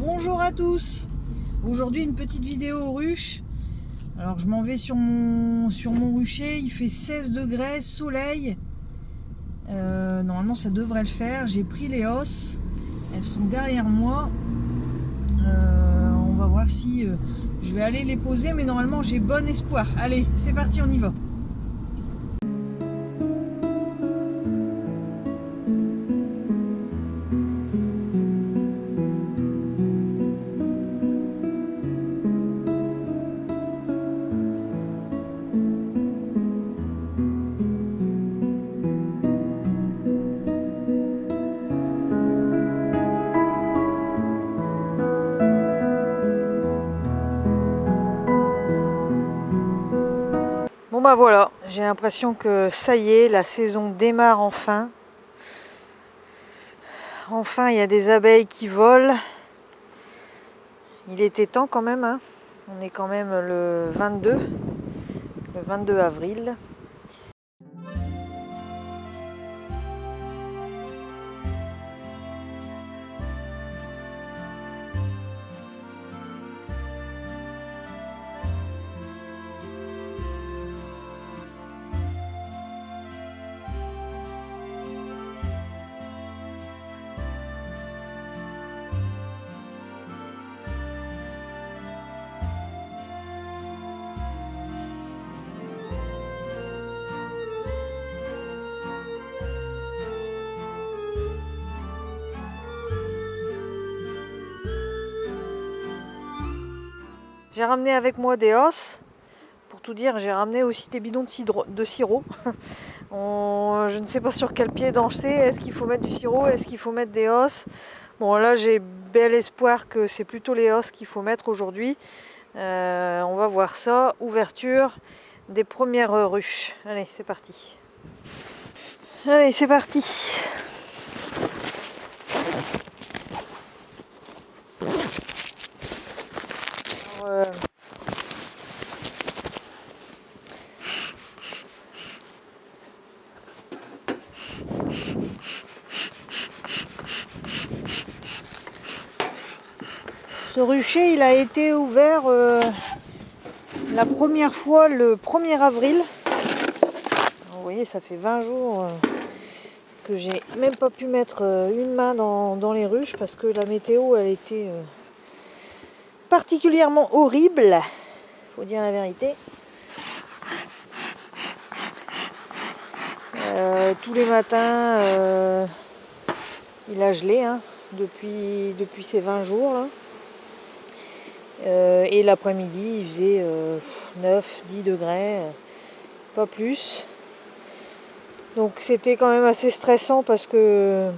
Bonjour à tous. Aujourd'hui une petite vidéo ruche. Alors je m'en vais sur mon rucher, il fait 16 degrés, soleil. Normalement ça devrait le faire. J'ai pris les osses, elles sont derrière moi. On va voir si je vais aller les poser, mais normalement j'ai bon espoir. Allez, c'est parti, on y va. Bon bah voilà, j'ai l'impression que ça y est, la saison démarre enfin. Enfin, il y a des abeilles qui volent. Il était temps quand même, hein. On est quand même le 22 avril. J'ai ramené avec moi des osses. Pour tout dire, j'ai ramené aussi des bidons de sirop. Je ne sais pas sur quel pied danser. Est-ce qu'il faut mettre du sirop? Est-ce qu'il faut mettre des osses? Bon, là, j'ai bel espoir que c'est plutôt les osses qu'il faut mettre aujourd'hui. On va voir ça. Ouverture des premières ruches. Allez, c'est parti. Allez, c'est parti. Alors, ce rucher, il a été ouvert la première fois le 1er avril. Alors, vous voyez, ça fait 20 jours que j'ai même pas pu mettre une main dans les ruches parce que la météo, elle était particulièrement horrible, faut dire la vérité. Tous les matins, il a gelé, hein, depuis ces 20 jours là. Et l'après-midi il faisait 9-10 degrés, pas plus. Donc c'était quand même assez stressant parce que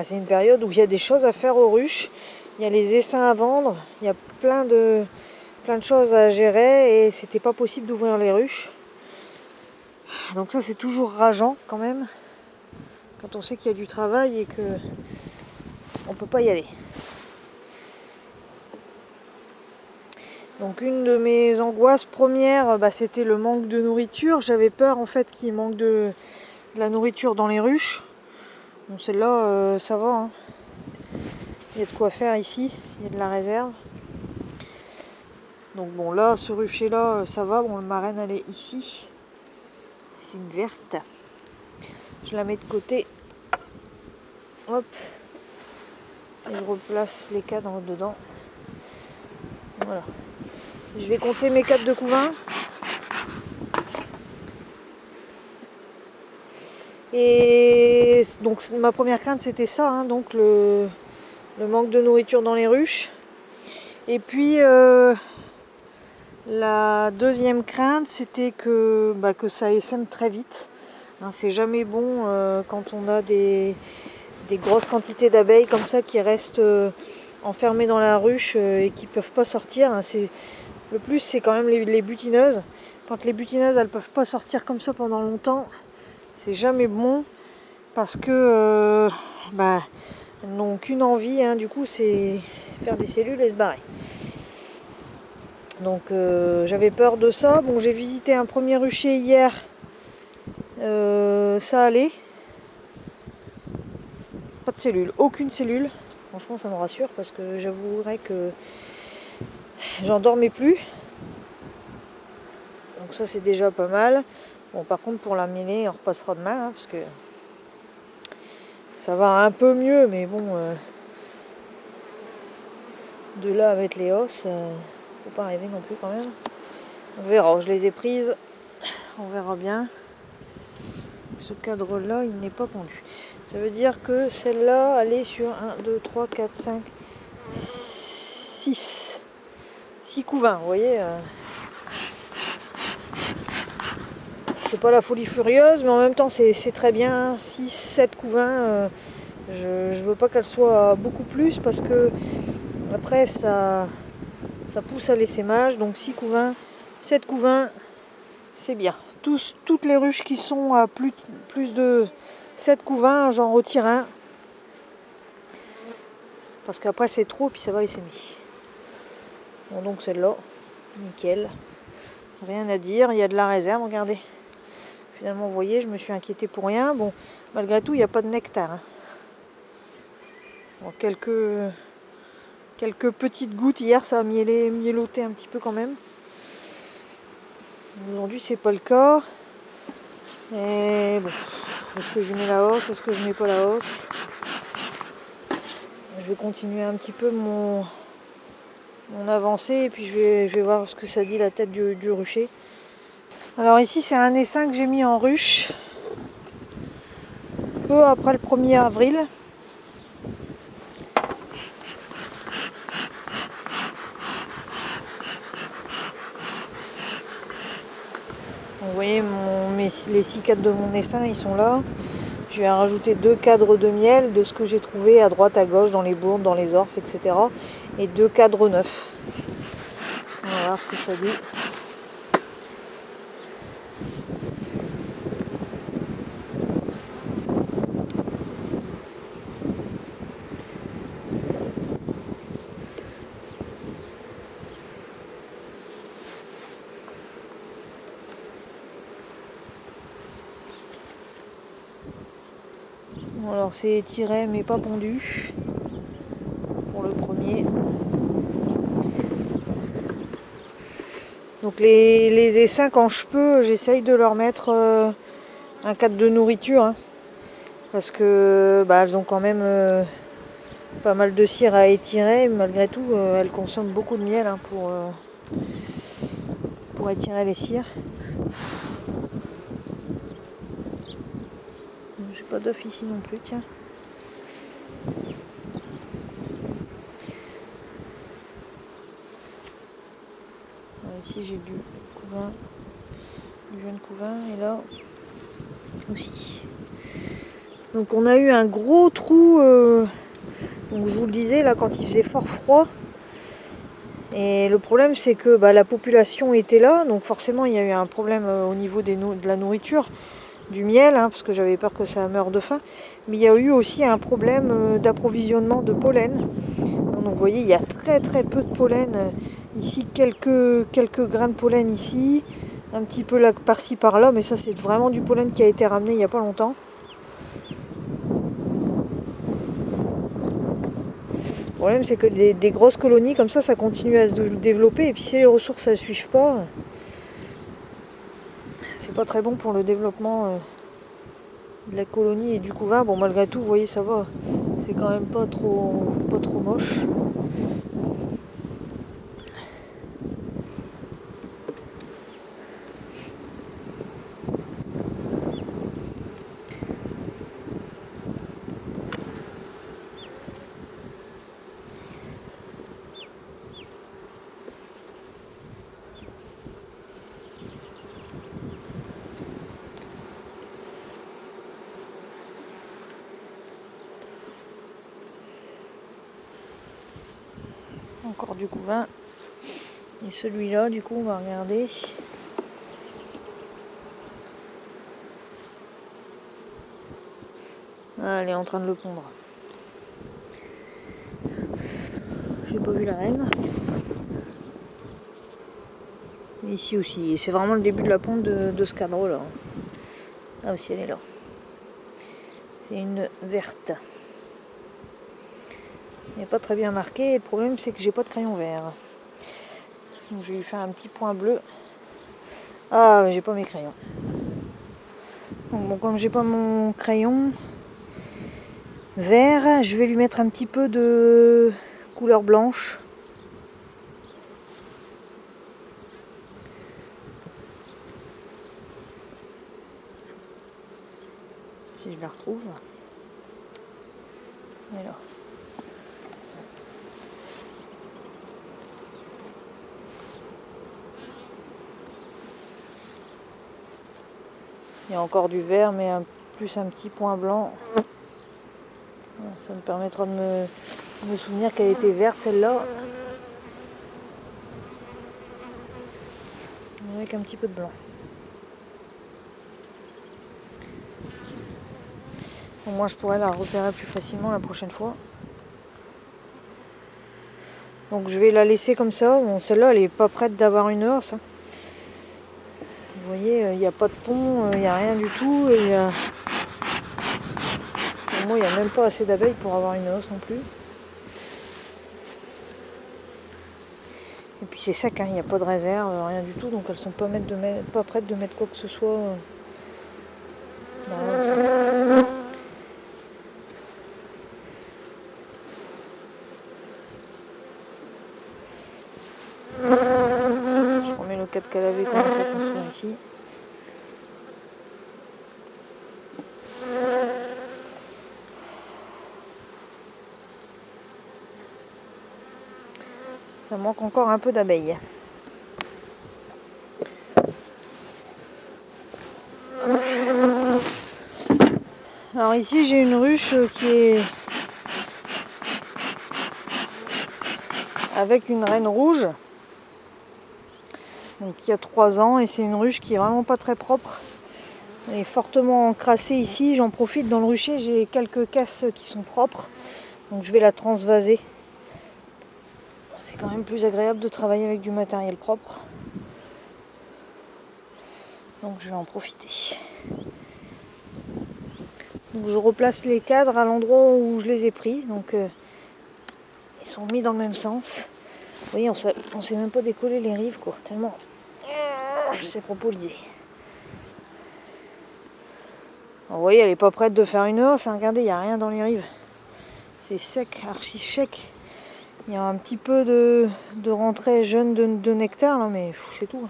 c'est une période où il y a des choses à faire aux ruches. Il y a les essaims à vendre, il y a plein de choses à gérer et c'était pas possible d'ouvrir les ruches. Donc ça c'est toujours rageant quand même quand on sait qu'il y a du travail et que on peut pas y aller. Donc une de mes angoisses premières, c'était le manque de nourriture. J'avais peur en fait qu'il manque de la nourriture dans les ruches. Bon, celle-là, ça va, hein. Il y a de quoi faire ici, il y a de la réserve. Donc bon, là, ce rucher-là, ça va. Bon, le marraine, elle est ici. C'est une verte. Je la mets de côté. Hop. Et je replace les cadres dedans. Voilà. Je vais compter mes cadres de couvain. Et donc ma première crainte c'était ça, hein, donc le manque de nourriture dans les ruches. Et puis la deuxième crainte c'était que ça essaime très vite. Hein, c'est jamais bon quand on a des grosses quantités d'abeilles comme ça qui restent enfermées dans la ruche et qui ne peuvent pas sortir. Hein, le plus c'est quand même les butineuses. Quand les butineuses elles peuvent pas sortir comme ça pendant longtemps, c'est jamais bon parce que elles n'ont qu'une envie, hein, du coup c'est faire des cellules et se barrer. Donc j'avais peur de ça. Bon, j'ai visité un premier rucher hier, ça allait. Pas de cellules, aucune cellule. franchement ça me rassure parce que j'avouerai que j'en dormais plus. Donc ça c'est déjà pas mal. Bon par contre pour la mêlée on repassera demain parce que ça va un peu mieux, mais bon de là à mettre les os, faut pas rêver non plus quand même. On verra, je les ai prises, on verra bien. Ce cadre là il n'est pas pendu. Ça veut dire que celle-là elle est sur 1, 2, 3, 4, 5, 6 couvains, vous voyez. C'est pas la folie furieuse, mais en même temps c'est très bien. 6, 7 couvains, je veux pas qu'elle soit beaucoup plus parce que après ça pousse à l'essaimage. Donc 6 couvains, 7 couvains, c'est bien. Toutes les ruches qui sont à plus de 7 couvains, j'en retire un. Parce qu'après c'est trop, puis ça va essaimer. Bon donc celle-là, nickel. Rien à dire, il y a de la réserve, regardez. Finalement, vous voyez, je me suis inquiétée pour rien. Bon, malgré tout, il n'y a pas de nectar. Hein. Bon, quelques petites gouttes. Hier, ça a mieloté un petit peu quand même. Aujourd'hui, c'est pas le cas. Et bon, est-ce que je mets la hausse? Est-ce que je mets pas la hausse? Je vais continuer un petit peu mon avancée et puis je vais voir ce que ça dit la tête du rucher. Alors ici c'est un essaim que j'ai mis en ruche peu après le 1er avril. Vous voyez les 6 cadres de mon essaim ils sont là. Je vais rajouter 2 cadres de miel de ce que j'ai trouvé à droite à gauche dans les bourdes, dans les orphes, etc. Et 2 cadres neufs. On va voir ce que ça dit. Alors c'est étiré mais pas pondu pour le premier. Donc les essaims quand je peux, j'essaye de leur mettre un cadre de nourriture. Hein, parce que elles ont quand même pas mal de cire à étirer. Malgré tout, elles consomment beaucoup de miel hein, pour étirer les cires. J'ai pas d'œuf ici non plus, tiens. Alors ici j'ai du jeune couvain et là aussi. Donc on a eu un gros trou, donc je vous le disais là quand il faisait fort froid. Et le problème c'est que la population était là, donc forcément il y a eu un problème au niveau de la nourriture, du miel, hein, parce que j'avais peur que ça meure de faim. Mais il y a eu aussi un problème d'approvisionnement de pollen. Donc vous voyez il y a très peu de pollen. Ici quelques grains de pollen ici, un petit peu là par-ci par-là, mais ça c'est vraiment du pollen qui a été ramené il n'y a pas longtemps. Le problème c'est que des grosses colonies comme ça continue à se développer et puis si les ressources ne suivent pas, c'est pas très bon pour le développement de la colonie et du couvain. Bon malgré tout vous voyez ça va, c'est quand même pas trop moche. Encore du couvain. Et celui-là, du coup, on va regarder. Ah, elle est en train de le pondre. J'ai pas vu la reine. Mais ici aussi. Et c'est vraiment le début de la ponte de ce cadre-là. Ah aussi, elle est là. C'est une verte. Il n'est pas très bien marqué. Et le problème, c'est que j'ai pas de crayon vert. Donc, je vais lui faire un petit point bleu. Ah, mais j'ai pas mes crayons. Donc, bon, comme j'ai pas mon crayon vert, je vais lui mettre un petit peu de couleur blanche. Si je la retrouve. Alors. Il y a encore du vert, mais plus un petit point blanc. Voilà, ça me permettra de me souvenir qu'elle était verte celle-là. Avec un petit peu de blanc. Au moins je pourrais la repérer plus facilement la prochaine fois. Donc je vais la laisser comme ça. Bon, celle-là elle est pas prête d'avoir une hausse. Hein. Vous voyez, il n'y a pas de pont, il n'y a rien du tout. Et moi il n'y a même pas assez d'abeilles pour avoir une hausse non plus. Et puis c'est sec, hein, il n'y a pas de réserve, rien du tout. Donc elles sont pas prêtes de mettre quoi que ce soit. Je remets le cadre qu'elle avait commencé à construire ici. Ça manque encore un peu d'abeilles. Alors ici j'ai une ruche qui est avec une reine rouge, donc qui a 3 ans, et c'est une ruche qui est vraiment pas très propre. Elle est fortement encrassée ici. J'en profite dans le rucher, j'ai quelques caisses qui sont propres, donc je vais la transvaser. C'est quand même plus agréable de travailler avec du matériel propre, donc je vais en profiter. Donc je replace les cadres à l'endroit où je les ai pris, donc ils sont mis dans le même sens. Vous voyez, on sait même pas décoller les rives, quoi, tellement c'est propolisé. Vous voyez, elle est pas prête de faire une hausse, hein. Regardez, il n'y a rien dans les rives. C'est sec, archi sec. Il y a un petit peu de rentrée jeune de nectar, là, mais c'est tout.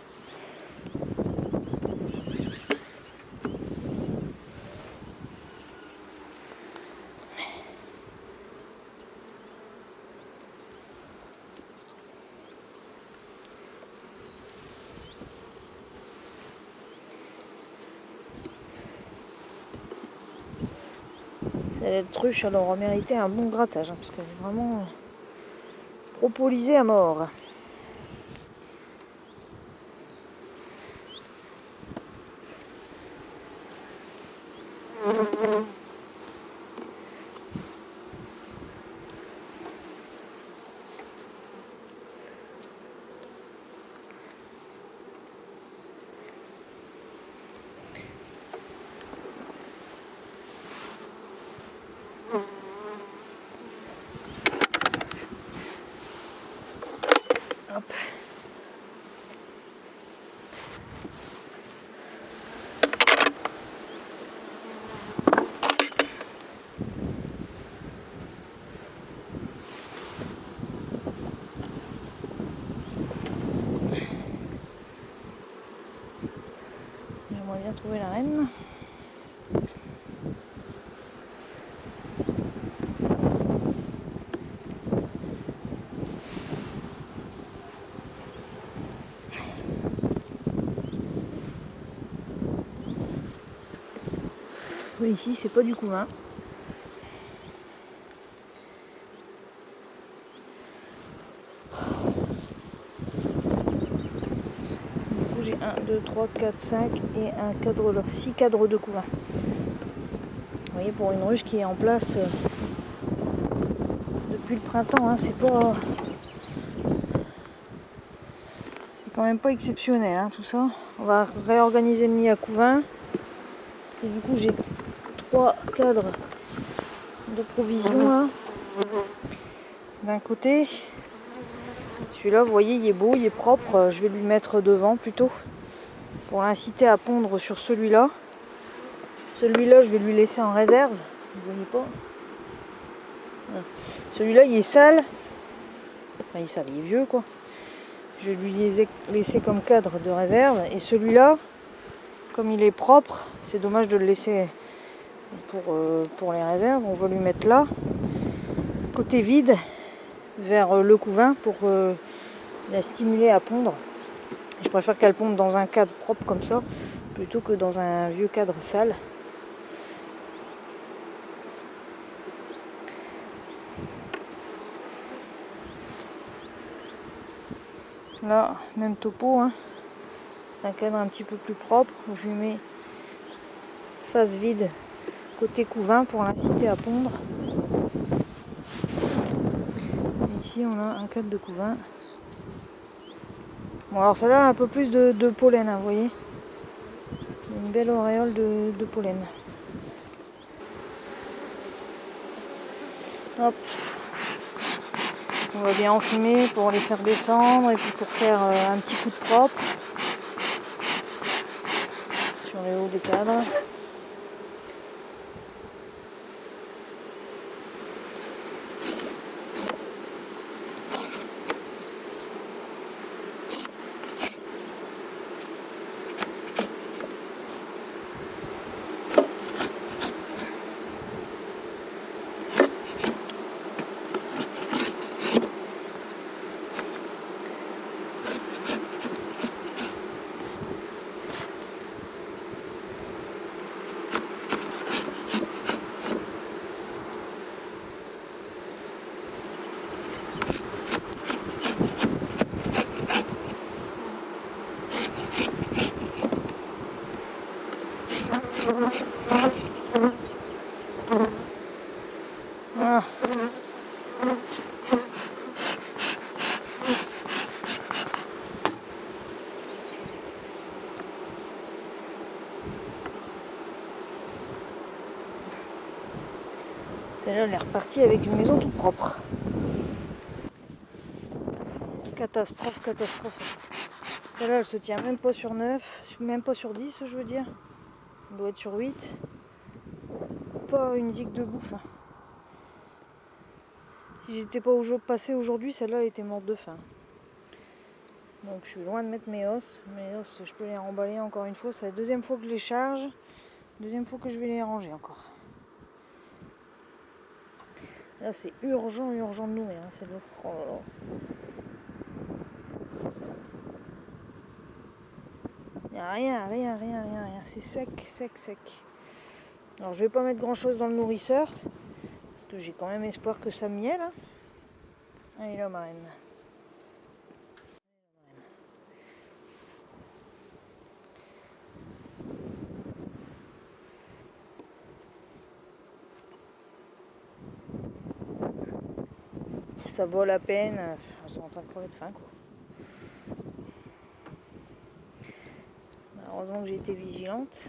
Cette truche, elle aura mérité un bon grattage, hein, parce qu'elle est vraiment propolisée à mort. Hop. J'aimerais bien trouver la reine. Ici, c'est pas du couvain. Du coup, j'ai 1, 2, 3, 4, 5 et un cadre là, 6 cadres de couvain. Vous voyez, pour une ruche qui est en place depuis le printemps, hein, c'est pas. C'est quand même pas exceptionnel, hein, tout ça. On va réorganiser le nid à couvain. Et du coup, j'ai 3 cadres de provision là. d'un côté. Celui-là, vous voyez, il est beau, il est propre. Je vais lui mettre devant plutôt pour l'inciter à pondre sur celui-là. Celui-là, je vais lui laisser en réserve. Vous voyez pas? Voilà. Celui-là, il est sale. Enfin, il est sale, il est vieux, quoi. Je vais lui laisser comme cadre de réserve. Et celui-là, comme il est propre, c'est dommage de le laisser pour les réserves. On va lui mettre là, côté vide, vers le couvain pour la stimuler à pondre. Je préfère qu'elle ponde dans un cadre propre comme ça, plutôt que dans un vieux cadre sale. Là, même topo, hein. C'est un cadre un petit peu plus propre. Je lui mets face vide côté couvain pour l'inciter à pondre. Et ici, on a un cadre de couvain. Bon, alors celle-là a un peu plus de pollen, hein, vous voyez. Il y a une belle auréole de pollen. Hop. On va bien enfumer pour les faire descendre et puis pour faire un petit coup de propre sur les hauts des cadres. Voilà. Celle-là, elle est repartie avec une maison toute propre. Catastrophe, catastrophe. Celle-là, elle se tient même pas sur 9, même pas sur 10, je veux dire. Elle doit être sur 8. Pas une digue de bouffe. Hein. Si j'étais pas passé aujourd'hui, celle-là, elle était morte de faim. Donc je suis loin de mettre mes os. Mes os, je peux les remballer encore une fois. C'est la deuxième fois que je les charge. Deuxième fois que je vais les ranger encore. Là, c'est urgent, urgent de nourrir. Hein, c'est le... Oh là là. Il n'y a rien, rien, rien, rien, rien. C'est sec, sec, sec. Alors, je vais pas mettre grand chose dans le nourrisseur. Parce que j'ai quand même espoir que ça mielle. Hein. Allez là, ma reine. Ça vole à peine. Elles sont en train de crever de faim, quoi. Heureusement que j'ai été vigilante.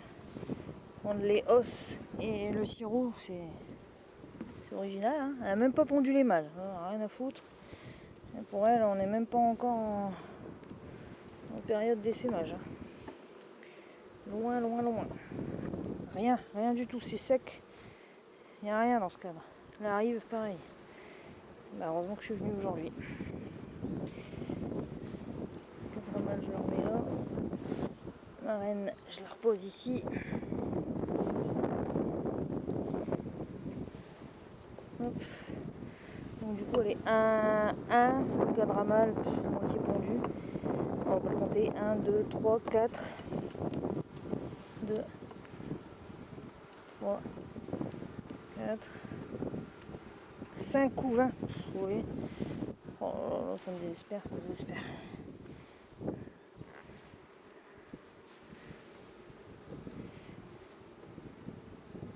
Prendre les os et le sirop, c'est original. Hein. Elle n'a même pas pondu les mâles. Rien à foutre. Et pour elle, on n'est même pas encore en période d'essaimage. Hein. Loin, loin, loin. Rien, rien du tout. C'est sec. Il n'y a rien dans ce cadre. Elle arrive pareil. Bah, heureusement que je suis venue aujourd'hui. Cadre mâle, je le remets là. Ma reine, je la repose ici. Hop. Donc du coup elle est 1, le cadre mâle, moitié pondu. On va le compter. 1, 2, 3, 4. 2, 3, 4, 5 couvains. Vous voyez. Oh là là, ça me désespère, ça me désespère.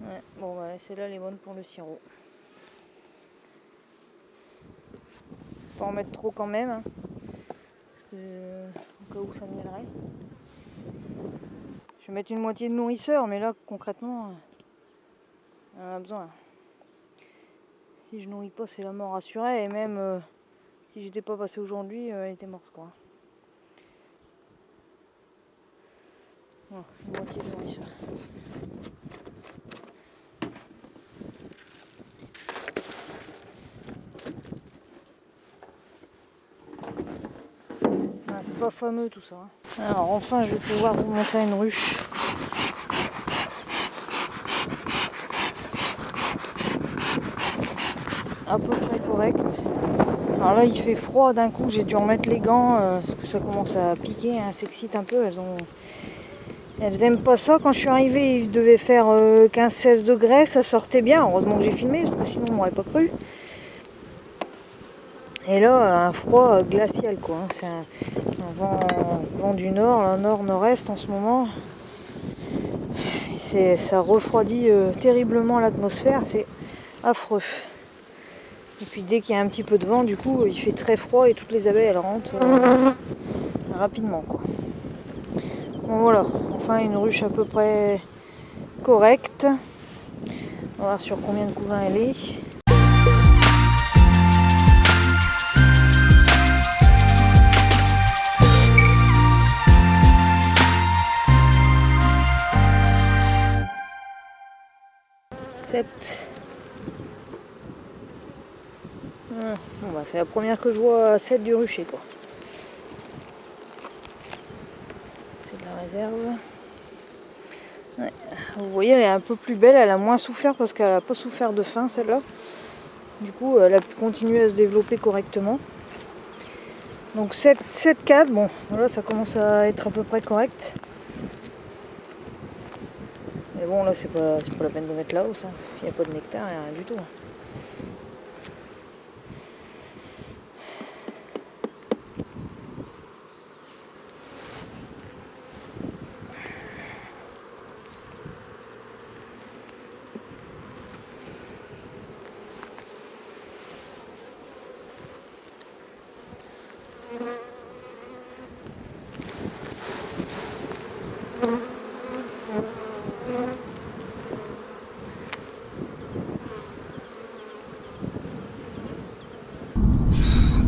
Ouais, bon bah celle-là elle est bonne pour le sirop. Pas en mettre trop quand même, hein, parce que, au cas où ça mêlerait. Je vais mettre une moitié de nourrisseur, mais là concrètement, on en a besoin. Si je nourris pas, c'est la mort assurée. Et même si j'étais pas passé aujourd'hui, elle était morte quoi. Voilà, une moitié de nourriture. Ah, c'est pas fameux tout ça. Hein. Alors enfin, je vais pouvoir vous montrer une ruche. À peu près correcte. Alors là, il fait froid d'un coup, j'ai dû remettre les gants parce que ça commence à piquer, hein, elles s'excitent un peu. Elles aiment pas ça. Quand je suis arrivée, il devait faire 15-16 degrés, ça sortait bien. Heureusement que j'ai filmé parce que sinon on m'aurait pas cru. Et là, un froid glacial quoi. C'est un vent du nord, là, nord-nord-est en ce moment. Et ça refroidit terriblement l'atmosphère, c'est affreux. Et puis dès qu'il y a un petit peu de vent, du coup, il fait très froid et toutes les abeilles elles rentrent rapidement quoi. Bon voilà, enfin une ruche à peu près correcte. On va voir sur combien de couvains elle est. Bon bah c'est la première que je vois 7 du rucher quoi. C'est de la réserve. Ouais. Vous voyez elle est un peu plus belle, elle a moins souffert parce qu'elle n'a pas souffert de faim celle-là. Du coup elle a pu continuer à se développer correctement. Donc 7 cadres, bon voilà ça commence à être à peu près correct. Mais bon là c'est pas la peine de mettre la hausse, hein. Il n'y a pas de nectar, rien du tout.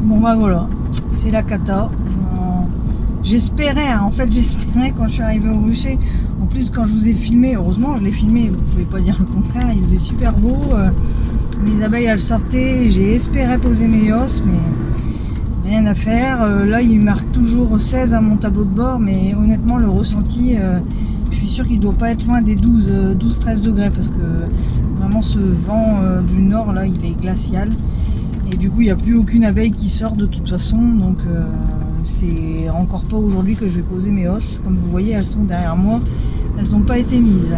Bon bah voilà, c'est la cata. J'espérais, hein, en fait j'espérais quand je suis arrivée au rucher. En plus quand je vous ai filmé, heureusement je l'ai filmé, vous pouvez pas dire le contraire, il faisait super beau. Les abeilles elles sortaient, j'ai espéré poser mes os, mais rien à faire. Là il marque toujours 16 à mon tableau de bord, mais honnêtement le ressenti, je suis sûre qu'il doit pas être loin des 12-13 degrés parce que vraiment ce vent du nord là il est glacial. Et du coup il n'y a plus aucune abeille qui sort de toute façon, donc c'est encore pas aujourd'hui que je vais poser mes os. Comme vous voyez elles sont derrière moi, elles n'ont pas été mises.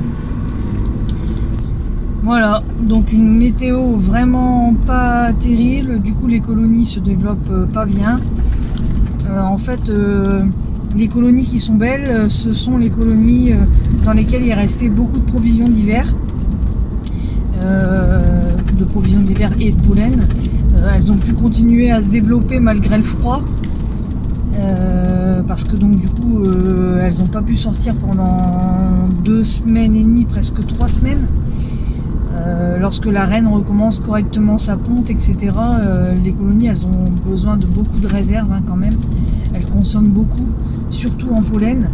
Voilà, donc une météo vraiment pas terrible, du coup les colonies se développent pas bien. En fait les colonies qui sont belles, ce sont les colonies dans lesquelles il restait beaucoup de provisions d'hiver. Et de pollen. Elles ont pu continuer à se développer malgré le froid. Parce que donc du coup elles n'ont pas pu sortir pendant 2 semaines et demie, presque 3 semaines. Lorsque la reine recommence correctement sa ponte, etc., les colonies elles ont besoin de beaucoup de réserves hein, quand même. Elles consomment beaucoup, surtout en pollen.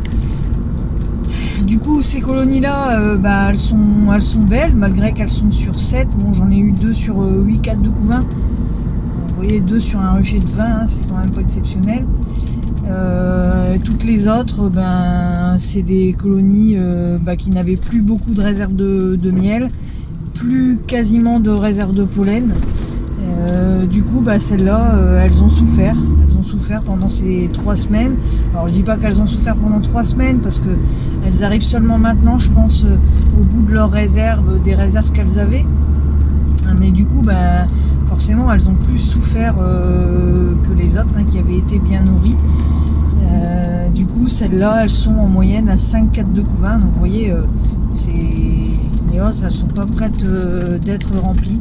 Du coup ces colonies là elles sont belles malgré qu'elles sont sur 7. Bon j'en ai eu 2 sur 8 cadres de couvain. Vous voyez 2 sur un rucher de 20, hein, c'est quand même pas exceptionnel. Toutes les autres c'est des colonies qui n'avaient plus beaucoup de réserves de miel, plus quasiment de réserves de pollen. Du coup celles-là elles ont souffert pendant ces 3 semaines. Alors je dis pas qu'elles ont souffert pendant 3 semaines parce que elles arrivent seulement maintenant je pense au bout de leurs réserves, des réserves qu'elles avaient, mais du coup forcément elles ont plus souffert que les autres hein, qui avaient été bien nourries. Du coup celles-là elles sont en moyenne à 5 cadres de couvain, donc vous voyez les os elles sont pas prêtes d'être remplies.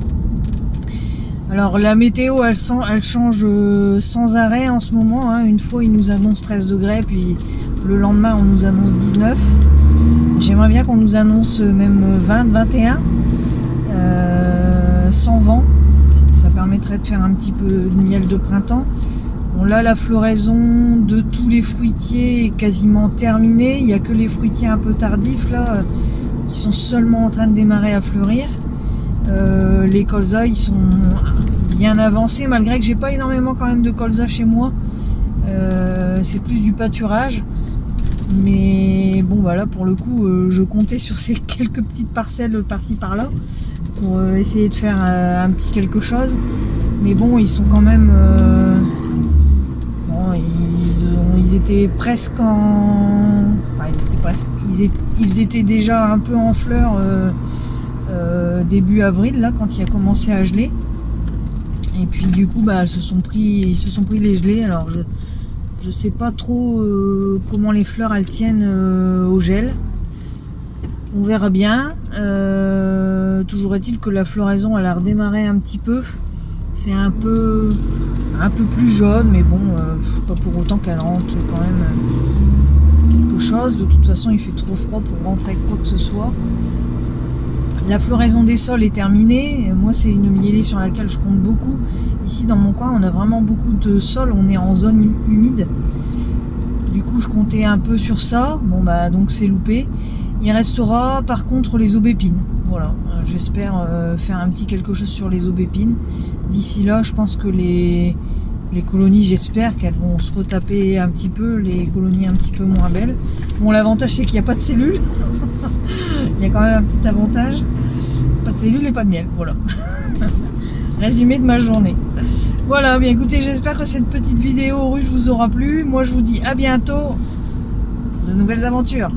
Alors la météo elle change sans arrêt en ce moment hein. Une fois ils nous annoncent 13 degrés puis le lendemain on nous annonce 19. J'aimerais bien qu'on nous annonce même 20, 21 sans vent. permettrait de faire un petit peu de miel de printemps. Bon, là, la floraison de tous les fruitiers est quasiment terminée. Il n'y a que les fruitiers un peu tardifs là, qui sont seulement en train de démarrer à fleurir. Les colzas, ils sont bien avancés, malgré que j'ai pas énormément quand même de colzas chez moi. C'est plus du pâturage. Mais bon, voilà, pour le coup, je comptais sur ces quelques petites parcelles par-ci par-là pour essayer de faire un petit quelque chose. Mais bon, ils sont quand même... bon, ils étaient presque en... Enfin, ils étaient déjà un peu en fleurs début avril, là, quand il a commencé à geler. Et puis du coup, ils se sont pris les gelées. Alors je sais pas trop comment les fleurs elles tiennent au gel. On verra bien. Toujours est-il que la floraison elle a redémarré un petit peu. C'est un peu plus jaune, mais bon, pas pour autant qu'elle rentre quand même quelque chose. De toute façon, il fait trop froid pour rentrer avec quoi que ce soit. La floraison des sols est terminée. Moi, c'est une mielée sur laquelle je compte beaucoup. Ici, dans mon coin, on a vraiment beaucoup de sols. On est en zone humide. Du coup, je comptais un peu sur ça. Bon, donc c'est loupé. Il restera, par contre, les aubépines. Voilà. J'espère faire un petit quelque chose sur les aubépines. D'ici là, je pense que les colonies, j'espère qu'elles vont se retaper un petit peu. Les colonies un petit peu moins belles. Bon, l'avantage, c'est qu'il n'y a pas de cellules. Il y a quand même un petit avantage. Pas de cellules et pas de miel, voilà. Résumé de ma journée. Voilà, bien écoutez, j'espère que cette petite vidéo ruche vous aura plu. Moi je vous dis à bientôt. De nouvelles aventures.